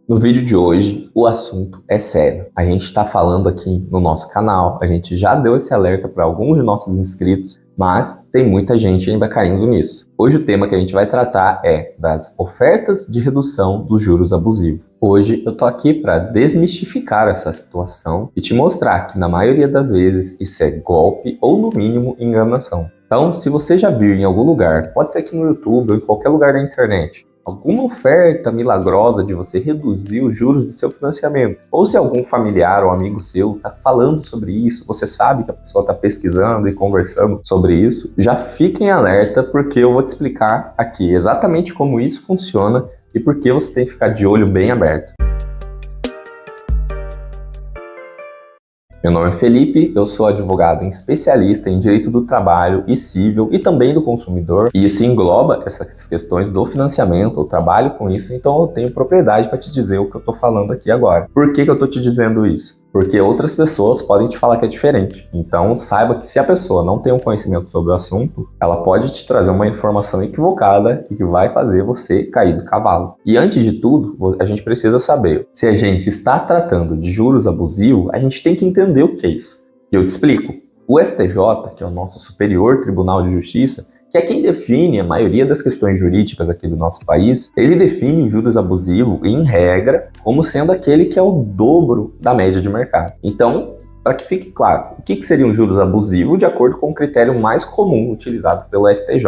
No vídeo de hoje, o assunto é sério. A gente está falando aqui no nosso canal, a gente já deu esse alerta para alguns de nossos inscritos, mas tem muita gente ainda caindo nisso. Hoje o tema que a gente vai tratar é das ofertas de redução dos juros abusivos. Hoje eu tô aqui para desmistificar essa situação e te mostrar que na maioria das vezes isso é golpe ou no mínimo enganação. Então, se você já viu em algum lugar, pode ser aqui no YouTube ou em qualquer lugar da internet, alguma oferta milagrosa de você reduzir os juros do seu financiamento, ou se algum familiar ou amigo seu está falando sobre isso, você sabe que a pessoa está pesquisando e conversando sobre isso, já fique em alerta porque eu vou te explicar aqui exatamente como isso funciona e por que você tem que ficar de olho bem aberto. Meu nome é Felipe, eu sou advogado especialista em direito do trabalho e civil e também do consumidor, e isso engloba essas questões do financiamento, eu trabalho com isso, então eu tenho propriedade para te dizer o que eu estou falando aqui agora. Por que eu estou te dizendo isso? Porque outras pessoas podem te falar que é diferente. Então saiba que se a pessoa não tem um conhecimento sobre o assunto, ela pode te trazer uma informação equivocada e que vai fazer você cair do cavalo. E antes de tudo, a gente precisa saber, se a gente está tratando de juros abusivos, a gente tem que entender o que é isso. E eu te explico. O STJ, que é o nosso Superior Tribunal de Justiça, que é quem define a maioria das questões jurídicas aqui do nosso país, ele define juros abusivos, em regra, como sendo aquele que é o dobro da média de mercado. Então, para que fique claro, o que seriam juros abusivos de acordo com o critério mais comum utilizado pelo STJ?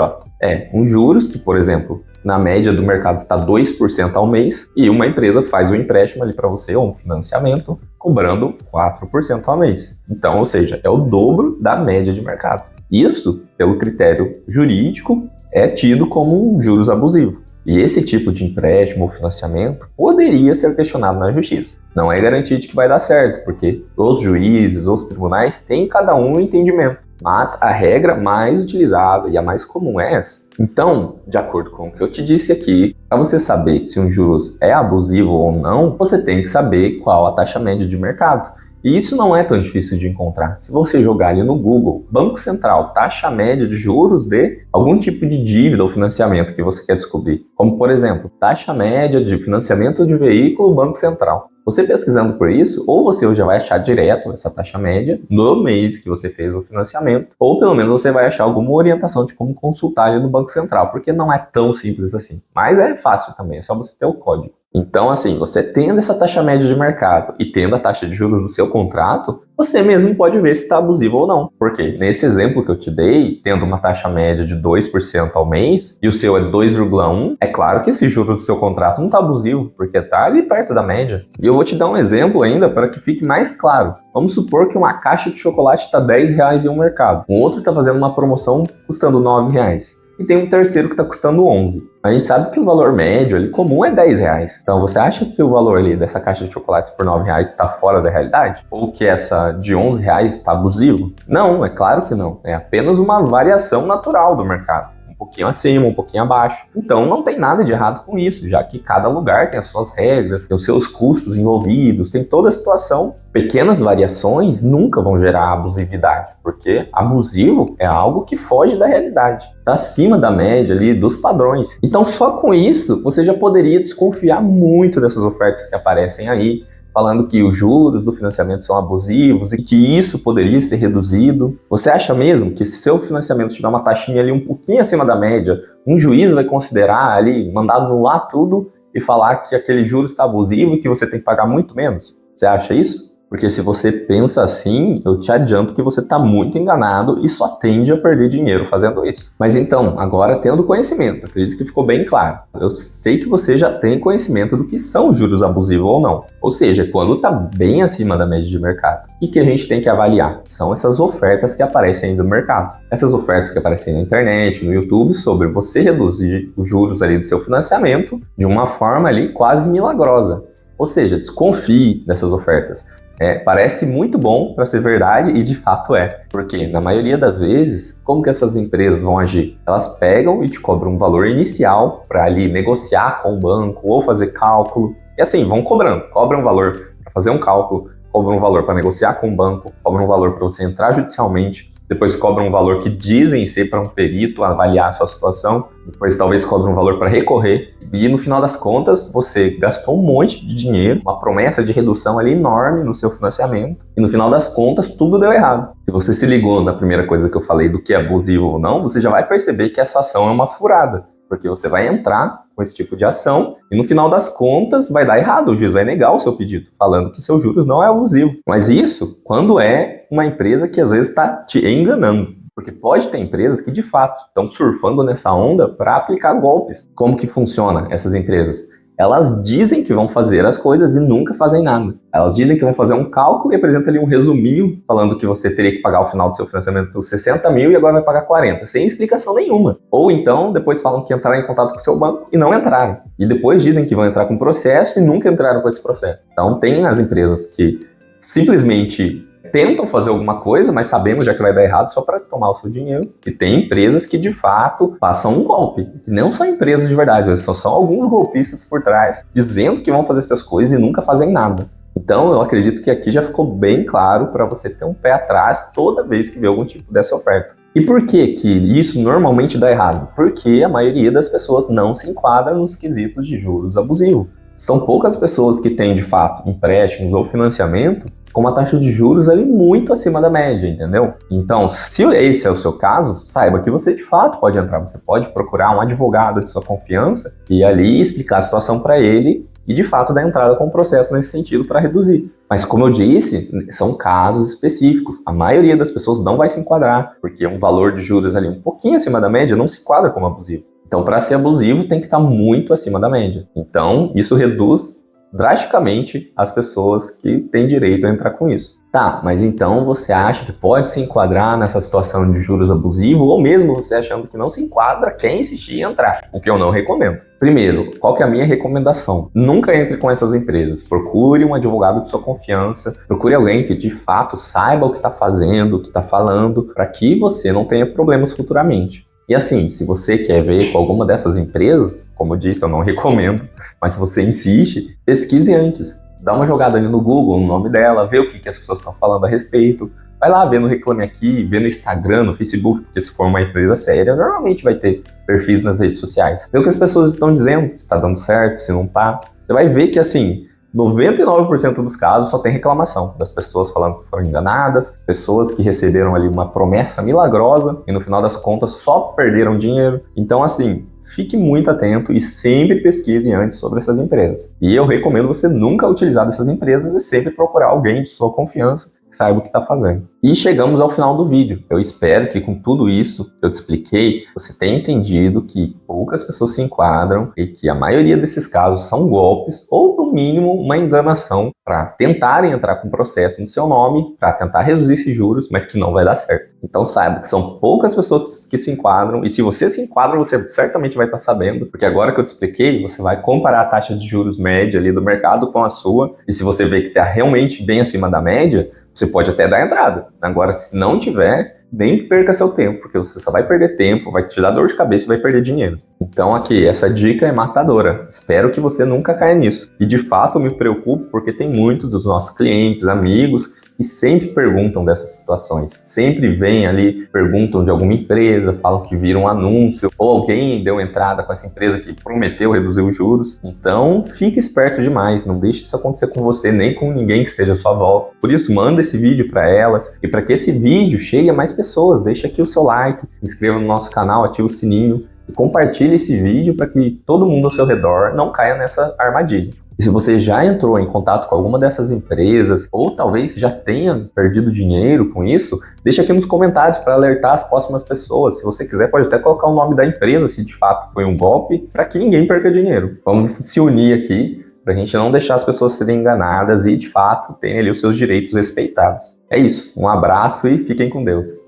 Juros que, por exemplo, na média do mercado está 2% ao mês e uma empresa faz um empréstimo ali para você, ou um financiamento, cobrando 4% ao mês. Então, ou seja, é o dobro da média de mercado. Isso, pelo critério jurídico, é tido como um juros abusivo. E esse tipo de empréstimo ou financiamento poderia ser questionado na justiça. Não é garantido que vai dar certo, porque os juízes, os tribunais têm cada um entendimento. Mas a regra mais utilizada e a mais comum é essa. Então, de acordo com o que eu te disse aqui, para você saber se um juros é abusivo ou não, você tem que saber qual a taxa média de mercado. E isso não é tão difícil de encontrar. Se você jogar ali no Google, Banco Central, taxa média de juros de algum tipo de dívida ou financiamento que você quer descobrir, como por exemplo, taxa média de financiamento de veículo Banco Central. Você pesquisando por isso, ou você já vai achar direto essa taxa média no mês que você fez o financiamento, ou pelo menos você vai achar alguma orientação de como consultar ali no Banco Central, porque não é tão simples assim. Mas é fácil também, é só você ter o código. Então, assim, você tendo essa taxa média de mercado e tendo a taxa de juros do seu contrato, você mesmo pode ver se está abusivo ou não. Porque nesse exemplo que eu te dei, tendo uma taxa média de 2% ao mês e o seu é 2,1%, é claro que esse juros do seu contrato não está abusivo, porque está ali perto da média. E eu vou te dar um exemplo ainda para que fique mais claro. Vamos supor que uma caixa de chocolate está R$10 em um mercado. Um outro está fazendo uma promoção custando R$9. E tem um terceiro que está custando 11. A gente sabe que o valor médio ali comum é R$10. Então você acha que o valor ali dessa caixa de chocolates por R$9 está fora da realidade? Ou que essa de R$11 está abusivo? Não, é claro que não. É apenas uma variação natural do mercado. Um pouquinho acima, um pouquinho abaixo. Então não tem nada de errado com isso, já que cada lugar tem as suas regras, tem os seus custos envolvidos, tem toda a situação. Pequenas variações nunca vão gerar abusividade, porque abusivo é algo que foge da realidade, está acima da média ali dos padrões. Então só com isso você já poderia desconfiar muito dessas ofertas que aparecem aí, falando que os juros do financiamento são abusivos e que isso poderia ser reduzido. Você acha mesmo que se seu financiamento tiver uma taxinha ali um pouquinho acima da média, um juiz vai considerar ali, mandar anular tudo e falar que aquele juro está abusivo e que você tem que pagar muito menos? Você acha isso? Porque se você pensa assim, eu te adianto que você está muito enganado e só tende a perder dinheiro fazendo isso. Mas então, agora tendo conhecimento, acredito que ficou bem claro. Eu sei que você já tem conhecimento do que são juros abusivos ou não. Ou seja, quando está bem acima da média de mercado. O que a gente tem que avaliar? São essas ofertas que aparecem aí no mercado. Essas ofertas que aparecem na internet, no YouTube, sobre você reduzir os juros ali do seu financiamento de uma forma ali quase milagrosa. Ou seja, desconfie dessas ofertas. Parece muito bom para ser verdade e de fato é. Porque na maioria das vezes, como que essas empresas vão agir? Elas pegam e te cobram um valor inicial para ali negociar com o banco ou fazer cálculo. E assim, vão cobrando. Cobram um valor para fazer um cálculo, cobram um valor para negociar com o banco, cobram um valor para você entrar judicialmente, depois cobram um valor que dizem ser para um perito avaliar a sua situação, depois talvez cobram um valor para recorrer, e no final das contas você gastou um monte de dinheiro, uma promessa de redução ali enorme no seu financiamento, e no final das contas tudo deu errado. Se você se ligou na primeira coisa que eu falei do que é abusivo ou não, você já vai perceber que essa ação é uma furada, porque você vai entrar com esse tipo de ação e no final das contas vai dar errado, o juiz vai negar o seu pedido, falando que seus juros não é abusivo. Mas isso quando é uma empresa que às vezes está te enganando. Porque pode ter empresas que, de fato, estão surfando nessa onda para aplicar golpes. Como que funciona essas empresas? Elas dizem que vão fazer as coisas e nunca fazem nada. Elas dizem que vão fazer um cálculo e apresentam ali um resuminho, falando que você teria que pagar ao final do seu financiamento 60 mil e agora vai pagar 40, sem explicação nenhuma. Ou então, depois falam que entraram em contato com o seu banco e não entraram. E depois dizem que vão entrar com processo e nunca entraram com esse processo. Então, tem as empresas que simplesmente tentam fazer alguma coisa, mas sabendo já que vai dar errado só para tomar o seu dinheiro. E tem empresas que, de fato, passam um golpe. Que não são empresas de verdade, são alguns golpistas por trás, dizendo que vão fazer essas coisas e nunca fazem nada. Então, eu acredito que aqui já ficou bem claro para você ter um pé atrás toda vez que vê algum tipo dessa oferta. E por que que isso normalmente dá errado? Porque a maioria das pessoas não se enquadra nos quesitos de juros abusivos. São poucas pessoas que têm, de fato, empréstimos ou financiamento com uma taxa de juros ali muito acima da média, entendeu? Então, se esse é o seu caso, saiba que você, de fato, pode entrar. Você pode procurar um advogado de sua confiança e ali explicar a situação para ele e, de fato, dar entrada com um processo nesse sentido para reduzir. Mas, como eu disse, são casos específicos. A maioria das pessoas não vai se enquadrar, porque um valor de juros ali um pouquinho acima da média não se enquadra como abusivo. Então, para ser abusivo, tem que estar muito acima da média. Então, isso reduz drasticamente as pessoas que têm direito a entrar com isso. Tá, mas então você acha que pode se enquadrar nessa situação de juros abusivo, ou mesmo você achando que não se enquadra, quer insistir em entrar, o que eu não recomendo. Primeiro, qual que é a minha recomendação? Nunca entre com essas empresas. Procure um advogado de sua confiança, procure alguém que de fato saiba o que está fazendo, o que está falando, para que você não tenha problemas futuramente. E assim, se você quer ver com alguma dessas empresas, como eu disse, eu não recomendo, mas se você insiste, pesquise antes. Dá uma jogada ali no Google, no nome dela, vê o que as pessoas estão falando a respeito. Vai lá, vê no Reclame Aqui, vê no Instagram, no Facebook, porque se for uma empresa séria, normalmente vai ter perfis nas redes sociais. Vê o que as pessoas estão dizendo, se está dando certo, se não está. Você vai ver que assim, 99% dos casos só tem reclamação das pessoas falando que foram enganadas, pessoas que receberam ali uma promessa milagrosa e no final das contas só perderam dinheiro. Então assim, fique muito atento e sempre pesquise antes sobre essas empresas. E eu recomendo você nunca utilizar dessas empresas e sempre procurar alguém de sua confiança que saiba o que está fazendo. E chegamos ao final do vídeo. Eu espero que com tudo isso que eu te expliquei, você tenha entendido que poucas pessoas se enquadram e que a maioria desses casos são golpes ou, no mínimo, uma enganação para tentarem entrar com processo no seu nome, para tentar reduzir esses juros, mas que não vai dar certo. Então saiba que são poucas pessoas que se enquadram e se você se enquadra, você certamente vai estar sabendo, porque agora que eu te expliquei, você vai comparar a taxa de juros média ali do mercado com a sua e se você vê que está realmente bem acima da média, você pode até dar entrada. Agora, se não tiver, nem perca seu tempo, porque você só vai perder tempo, vai te dar dor de cabeça e vai perder dinheiro. Então aqui, essa dica é matadora. Espero que você nunca caia nisso. E de fato eu me preocupo porque tem muitos dos nossos clientes, amigos, que sempre perguntam dessas situações. Sempre vêm ali, perguntam de alguma empresa, falam que viram um anúncio, ou alguém deu entrada com essa empresa que prometeu reduzir os juros. Então, fique esperto demais, não deixe isso acontecer com você, nem com ninguém que esteja à sua volta. Por isso, manda esse vídeo para elas, e para que esse vídeo chegue a mais pessoas, deixe aqui o seu like, se inscreva no nosso canal, ative o sininho, e compartilhe esse vídeo para que todo mundo ao seu redor não caia nessa armadilha. E se você já entrou em contato com alguma dessas empresas, ou talvez já tenha perdido dinheiro com isso, deixa aqui nos comentários para alertar as próximas pessoas. Se você quiser, pode até colocar o nome da empresa, se de fato foi um golpe, para que ninguém perca dinheiro. Vamos se unir aqui, para a gente não deixar as pessoas serem enganadas e, de fato, terem ali os seus direitos respeitados. É isso, um abraço e fiquem com Deus.